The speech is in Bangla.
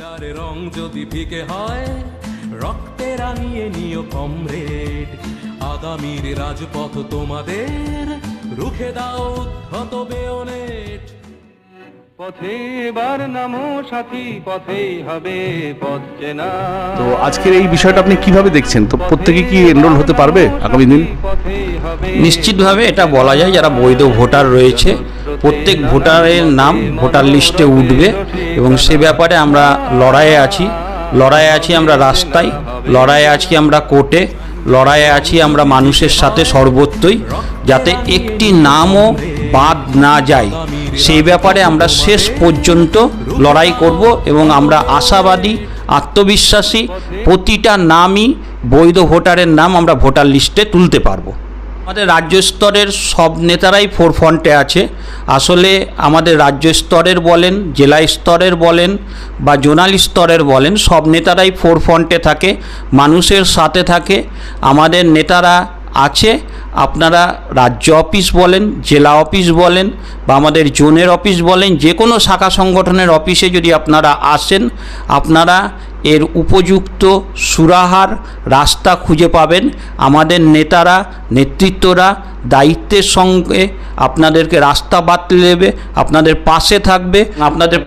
ভোটারে রং যদি ফিকে হয় রক্তে রাঙিয়ে নিও কমরেড, আগামীর রাজপথ তোমাদের রুখে দাও উদ্ধত বেয়নেট। পথে এবার নামো সাথী, পথেই হবে পথ চেনা। তো আজকের এই বিষয়টা আপনি কিভাবে দেখছেন? তো প্রত্যেকে কি এনরোল হতে পারবে আগামী দিন? নিশ্চিতভাবে এটা বলা যায়, যারা বৈধ ভোটার রয়েছে প্রত্যেক ভোটারের নাম ভোটার লিস্টে উঠবে এবং সে ব্যাপারে আমরা লড়াইয়ে আছি আমরা রাস্তায়, লড়াইয়ে আছি আমরা কোর্টে, লড়াইয়ে আছি আমরা মানুষের সাথে সর্বত্রই, যাতে একটি নামও বাদ না যায় সেই ব্যাপারে আমরা শেষ পর্যন্ত লড়াই করব এবং আমরা আশাবাদী, আত্মবিশ্বাসী, প্রতিটা নামই বৈধ ভোটারের নাম আমরা ভোটার লিস্টে তুলতে পারবো। আমাদের রাজ্য স্তরের সব নেতারাই ফোরফ্রন্টে আছে। আসলে আমাদের রাজ্য স্তরের বলেন, জেলা স্তরের বলেন বা জোনাল স্তরের বলেন, সব নেতারাই ফোরফ্রন্টে থাকে, মানুষের সাথে থাকে। আমাদের নেতারা আছে, আপনারা রাজ্য অফিস বলেন, জেলা অফিস বলেন বা আমাদের জোনের অফিস বলেন, যে কোনো শাখা সংগঠনের অফিসে যদি আপনারা আসেন, আপনারা এর উপযুক্ত সুরাহার রাস্তা খুঁজে পাবেন। আমাদের নেতারা, নেতৃত্বরা দায়িত্বের সঙ্গে আপনাদেরকে রাস্তা বাতলে দেবে, আপনাদের পাশে থাকবে, আপনাদের